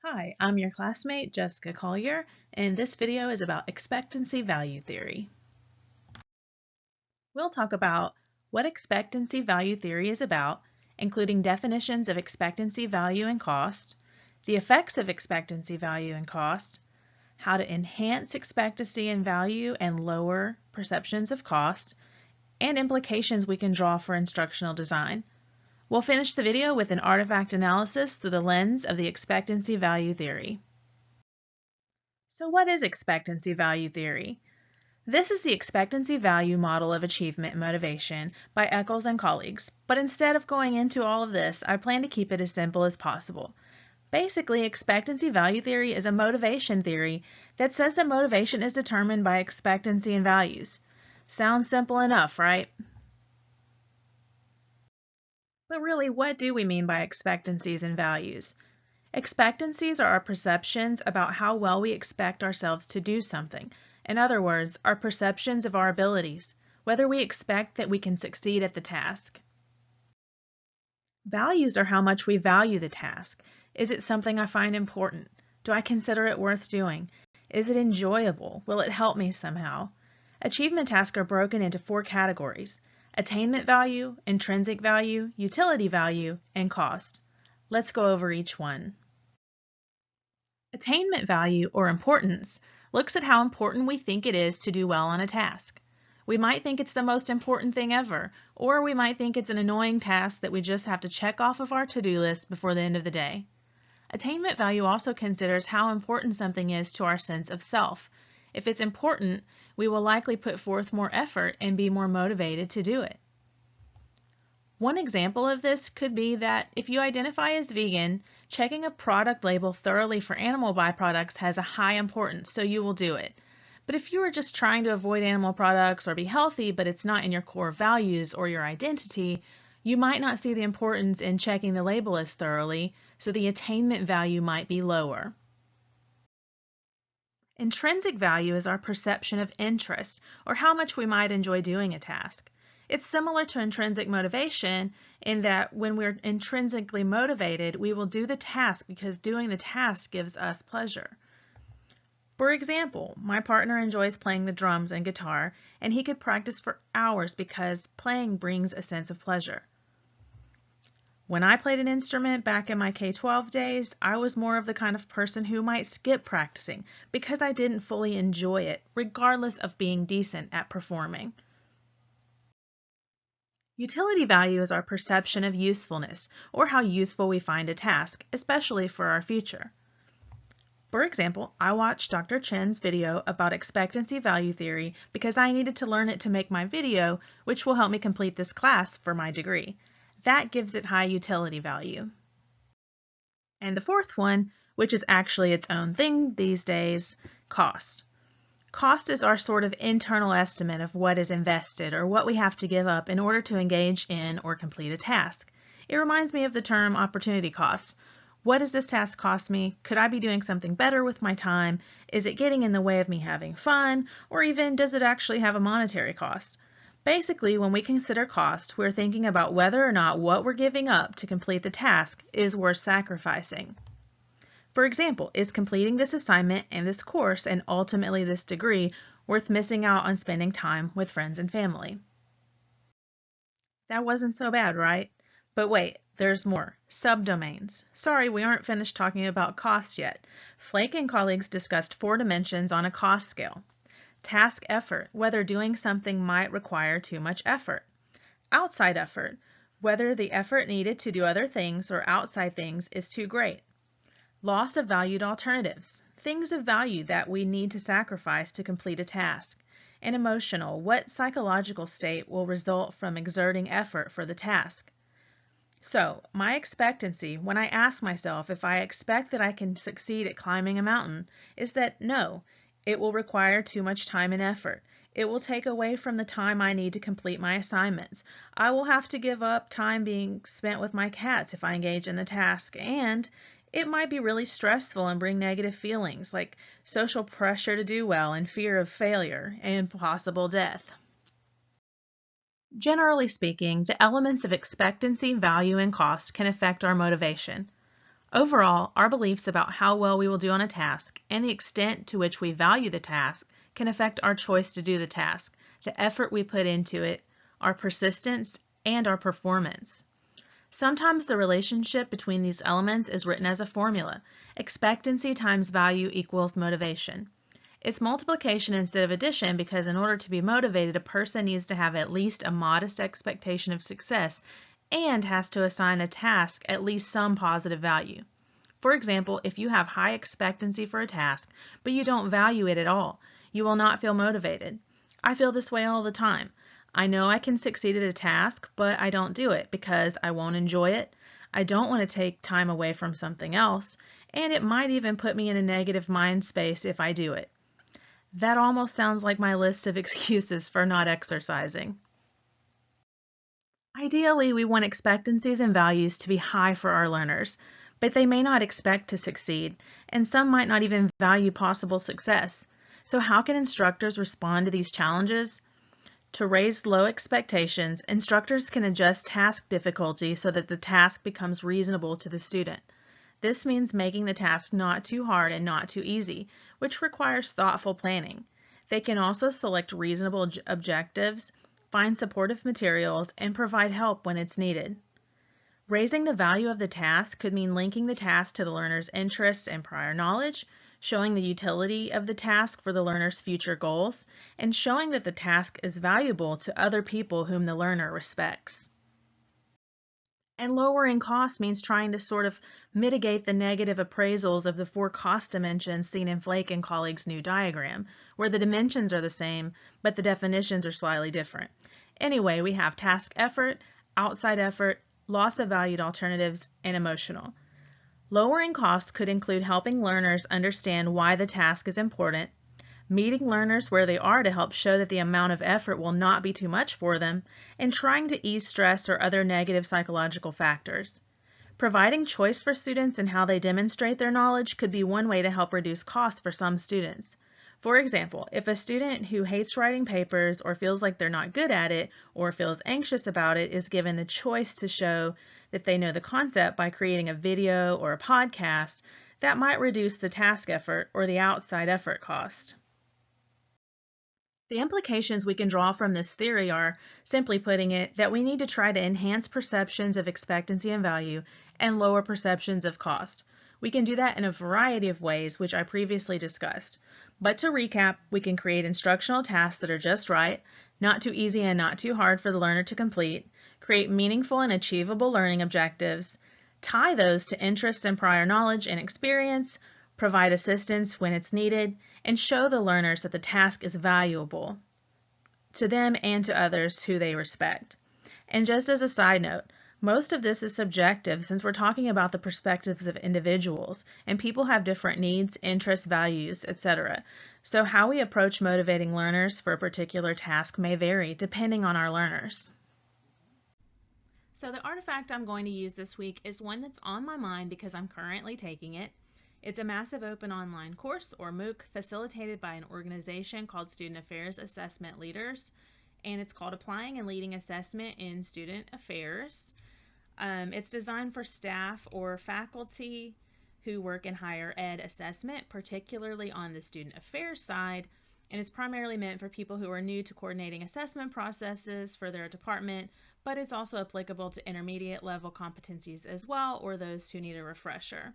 Hi, I'm your classmate, Jessica Collier, and this video is about expectancy value theory. We'll talk about what expectancy value theory is about, including definitions of expectancy value and cost, the effects of expectancy value and cost, how to enhance expectancy and value and lower perceptions of cost, and implications we can draw for instructional design. We'll finish the video with an artifact analysis through the lens of the expectancy value theory. So what is expectancy value theory? This is the expectancy value model of achievement and motivation by Eccles and colleagues, but instead of going into all of this, I plan to keep it as simple as possible. Basically, expectancy value theory is a motivation theory that says that motivation is determined by expectancy and values. Sounds simple enough, right? But really, what do we mean by expectancies and values? Expectancies are our perceptions about how well we expect ourselves to do something. In other words, our perceptions of our abilities, whether we expect that we can succeed at the task. Values are how much we value the task. Is it something I find important? Do I consider it worth doing? Is it enjoyable? Will it help me somehow? Achievement tasks are broken into 4 categories: attainment value, intrinsic value, utility value, and cost. Let's go over each one. Attainment value, or importance, looks at how important we think it is to do well on a task. We might think it's the most important thing ever, or we might think it's an annoying task that we just have to check off of our to-do list before the end of the day. Attainment value also considers how important something is to our sense of self. If it's important, we will likely put forth more effort and be more motivated to do it. One example of this could be that if you identify as vegan, checking a product label thoroughly for animal byproducts has a high importance, so you will do it. But if you are just trying to avoid animal products or be healthy, but it's not in your core values or your identity, you might not see the importance in checking the label as thoroughly, so the attainment value might be lower. Intrinsic value is our perception of interest, or how much we might enjoy doing a task. It's similar to intrinsic motivation in that when we're intrinsically motivated, we will do the task because doing the task gives us pleasure. For example, my partner enjoys playing the drums and guitar, and he could practice for hours because playing brings a sense of pleasure. When I played an instrument back in my K-12 days, I was more of the kind of person who might skip practicing because I didn't fully enjoy it, regardless of being decent at performing. Utility value is our perception of usefulness, or how useful we find a task, especially for our future. For example, I watched Dr. Chen's video about expectancy value theory because I needed to learn it to make my video, which will help me complete this class for my degree. That gives it high utility value. And the fourth one, which is actually its own thing these days, cost. Cost is our sort of internal estimate of what is invested or what we have to give up in order to engage in or complete a task. It reminds me of the term opportunity cost. What does this task cost me? Could I be doing something better with my time? Is it getting in the way of me having fun? Or even, does it actually have a monetary cost? Basically, when we consider cost, we're thinking about whether or not what we're giving up to complete the task is worth sacrificing. For example, is completing this assignment and this course and ultimately this degree worth missing out on spending time with friends and family? That wasn't so bad, right? But wait, there's more. Subdomains. Sorry, we aren't finished talking about cost yet. Flake and colleagues discussed 4 dimensions on a cost scale. Task effort, whether doing something might require too much effort. Outside effort, whether the effort needed to do other things or outside things is too great. Loss of valued alternatives, things of value that we need to sacrifice to complete a task. And emotional, what psychological state will result from exerting effort for the task. So, my expectancy, when I ask myself if I expect that I can succeed at climbing a mountain, is that no, it will require too much time and effort. It will take away from the time I need to complete my assignments. I will have to give up time being spent with my cats if I engage in the task, and it might be really stressful and bring negative feelings like social pressure to do well and fear of failure and possible death. Generally speaking, the elements of expectancy, value, and cost can affect our motivation. Overall, our beliefs about how well we will do on a task and the extent to which we value the task can affect our choice to do the task, the effort we put into it, our persistence, and our performance. Sometimes the relationship between these elements is written as a formula: expectancy times value equals motivation. It's multiplication instead of addition because in order to be motivated, a person needs to have at least a modest expectation of success and has to assign a task at least some positive value. For example, if you have high expectancy for a task, but you don't value it at all, you will not feel motivated. I feel this way all the time. I know I can succeed at a task, but I don't do it because I won't enjoy it. I don't want to take time away from something else, and it might even put me in a negative mind space if I do it. That almost sounds like my list of excuses for not exercising. Ideally, we want expectancies and values to be high for our learners, but they may not expect to succeed, and some might not even value possible success. So how can instructors respond to these challenges? To raise low expectations, instructors can adjust task difficulty so that the task becomes reasonable to the student. This means making the task not too hard and not too easy, which requires thoughtful planning. They can also select reasonable objectives, find supportive materials, and provide help when it's needed. Raising the value of the task could mean linking the task to the learner's interests and prior knowledge, showing the utility of the task for the learner's future goals, and showing that the task is valuable to other people whom the learner respects. And lowering costs means trying to sort of mitigate the negative appraisals of the 4 cost dimensions seen in Flake and colleagues' new diagram, where the dimensions are the same, but the definitions are slightly different. Anyway, we have task effort, outside effort, loss of valued alternatives, and emotional. Lowering costs could include helping learners understand why the task is important, meeting learners where they are to help show that the amount of effort will not be too much for them, and trying to ease stress or other negative psychological factors. Providing choice for students in how they demonstrate their knowledge could be one way to help reduce costs for some students. For example, if a student who hates writing papers or feels like they're not good at it or feels anxious about it is given the choice to show that they know the concept by creating a video or a podcast, that might reduce the task effort or the outside effort cost. The implications we can draw from this theory are, simply putting it, that we need to try to enhance perceptions of expectancy and value and lower perceptions of cost. We can do that in a variety of ways, which I previously discussed. But to recap, we can create instructional tasks that are just right, not too easy and not too hard for the learner to complete, create meaningful and achievable learning objectives, tie those to interest and prior knowledge and experience, provide assistance when it's needed, and show the learners that the task is valuable to them and to others who they respect. And just as a side note, most of this is subjective since we're talking about the perspectives of individuals, and people have different needs, interests, values, etc. So how we approach motivating learners for a particular task may vary depending on our learners. So the artifact I'm going to use this week is one that's on my mind because I'm currently taking it. It's a massive open online course, or MOOC, facilitated by an organization called Student Affairs Assessment Leaders, and it's called Applying and Leading Assessment in Student Affairs. It's designed for staff or faculty who work in higher ed assessment, particularly on the student affairs side, and it's primarily meant for people who are new to coordinating assessment processes for their department, but it's also applicable to intermediate level competencies as well, or those who need a refresher.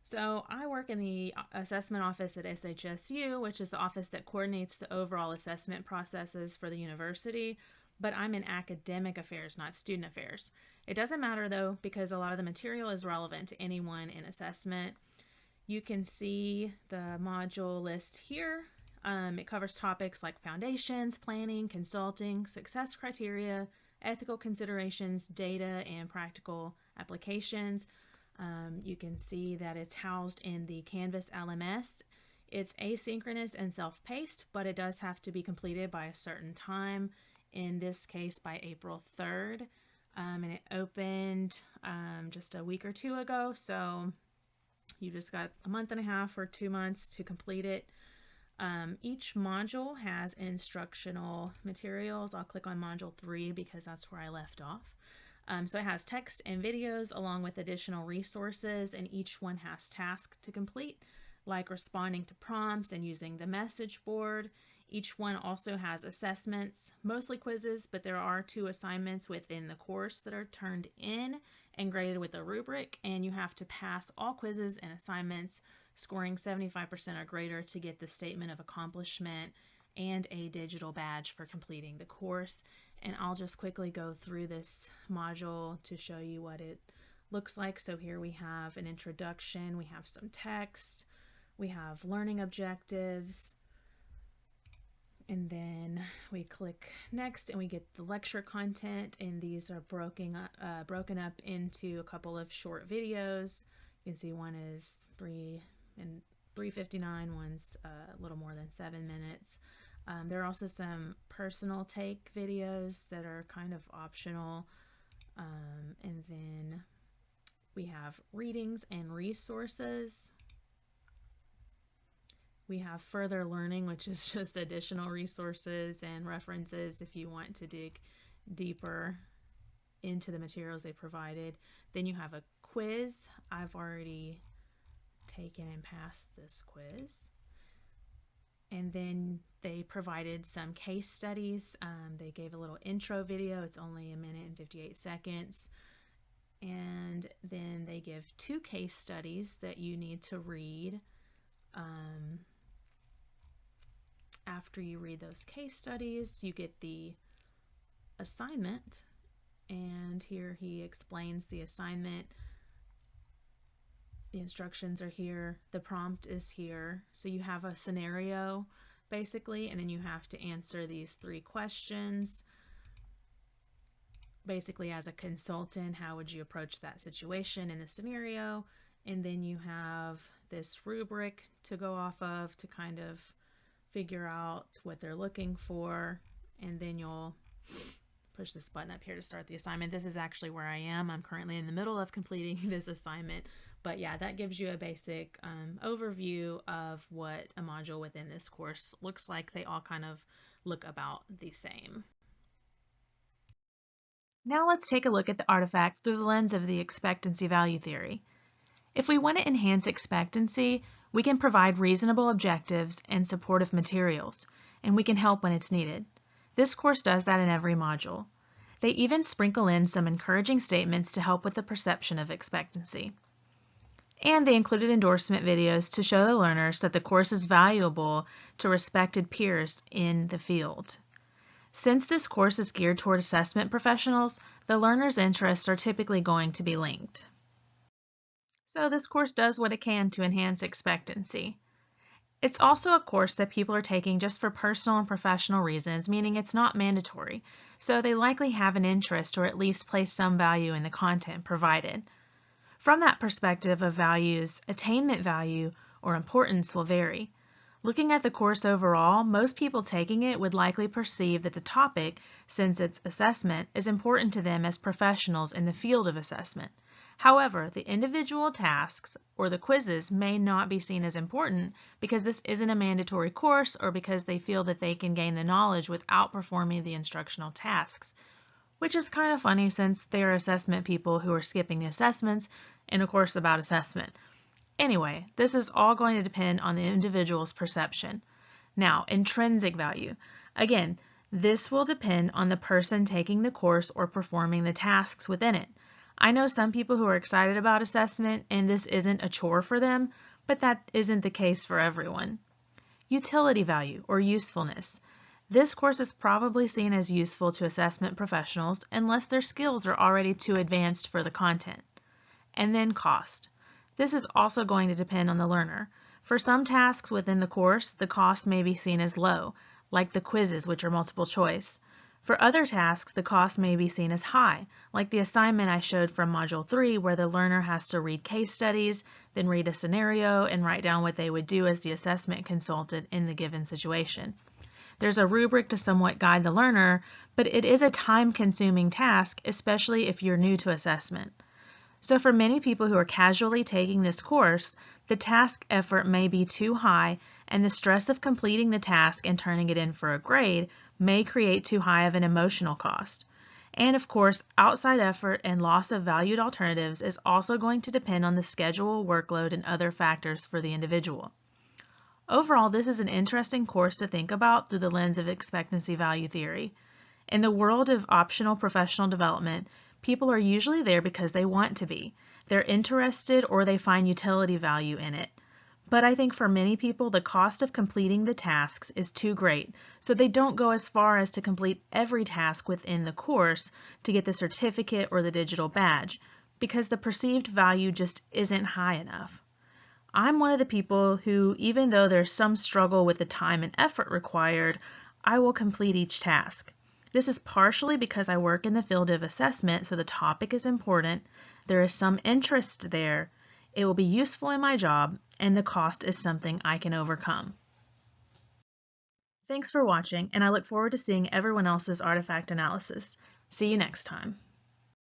So I work in the assessment office at SHSU, which is the office that coordinates the overall assessment processes for the university, but I'm in academic affairs, not student affairs. It doesn't matter though, because a lot of the material is relevant to anyone in assessment. You can see the module list here. It covers topics like foundations, planning, consulting, success criteria, ethical considerations, data, and practical applications. You can see that it's housed in the Canvas LMS. It's asynchronous and self-paced, but it does have to be completed by a certain time, in this case by April 3rd. And it opened just a week or two ago, so you just got a month and a half or 2 months to complete it. Each module has instructional materials. I'll click on module 3 because that's where I left off. So it has text and videos along with additional resources, and each one has tasks to complete, like responding to prompts and using the message board. Each one also has assessments, mostly quizzes, but there are 2 assignments within the course that are turned in and graded with a rubric, and you have to pass all quizzes and assignments, scoring 75% or greater to get the statement of accomplishment and a digital badge for completing the course. And I'll just quickly go through this module to show you what it looks like. So here we have an introduction, we have some text, we have learning objectives, and then we click next and we get the lecture content, and these are broken up into a couple of short videos. You can see one is 3:59, one's a little more than 7 minutes. There are also some personal take videos that are kind of optional, and then we have readings and resources. We have further learning, which is just additional resources and references if you want to dig deeper into the materials they provided. Then you have a quiz. I've already taken and passed this quiz. And then they provided some case studies. They gave a little intro video. It's only 1 minute and 58 seconds. And then they give 2 case studies that you need to read. After you read those case studies, you get the assignment. And here he explains the assignment. The instructions are here, the prompt is here. So you have a scenario basically, and then you have to answer these 3 questions. Basically, as a consultant, how would you approach that situation in the scenario? And then you have this rubric to go off of to kind of figure out what they're looking for, and then you'll push this button up here to start the assignment. This is actually where I am. I'm currently in the middle of completing this assignment. But yeah, that gives you a basic overview of what a module within this course looks like. They all kind of look about the same. Now let's take a look at the artifact through the lens of the expectancy value theory. If we want to enhance expectancy, we can provide reasonable objectives and supportive materials, and we can help when it's needed. This course does that in every module. They even sprinkle in some encouraging statements to help with the perception of expectancy. And they included endorsement videos to show the learners that the course is valuable to respected peers in the field. Since this course is geared toward assessment professionals, the learners' interests are typically going to be linked. So this course does what it can to enhance expectancy. It's also a course that people are taking just for personal and professional reasons, meaning it's not mandatory, so they likely have an interest or at least place some value in the content provided. From that perspective of values, attainment value or importance will vary. Looking at the course overall, most people taking it would likely perceive that the topic, since it's assessment, is important to them as professionals in the field of assessment. However, the individual tasks or the quizzes may not be seen as important because this isn't a mandatory course or because they feel that they can gain the knowledge without performing the instructional tasks, which is kind of funny since they are assessment people who are skipping the assessments in a course about assessment. Anyway, this is all going to depend on the individual's perception. Now, intrinsic value. Again, this will depend on the person taking the course or performing the tasks within it. I know some people who are excited about assessment and this isn't a chore for them, but that isn't the case for everyone. Utility value or usefulness. This course is probably seen as useful to assessment professionals unless their skills are already too advanced for the content. And then cost. This is also going to depend on the learner. For some tasks within the course, the cost may be seen as low, like the quizzes, which are multiple choice. For other tasks, the cost may be seen as high, like the assignment I showed from Module 3, where the learner has to read case studies, then read a scenario, and write down what they would do as the assessment consultant in the given situation. There's a rubric to somewhat guide the learner, but it is a time-consuming task, especially if you're new to assessment. So for many people who are casually taking this course, the task effort may be too high, and the stress of completing the task and turning it in for a grade may create too high of an emotional cost. And of course, outside effort and loss of valued alternatives is also going to depend on the schedule, workload, and other factors for the individual. Overall, this is an interesting course to think about through the lens of expectancy value theory. In the world of optional professional development, people are usually there because they want to be. They're interested or they find utility value in it. But I think for many people, the cost of completing the tasks is too great, so they don't go as far as to complete every task within the course to get the certificate or the digital badge, because the perceived value just isn't high enough. I'm one of the people who, even though there's some struggle with the time and effort required, I will complete each task. This is partially because I work in the field of assessment, so the topic is important, there is some interest there, it will be useful in my job, and the cost is something I can overcome. Thanks for watching, and I look forward to seeing everyone else's artifact analysis. See you next time.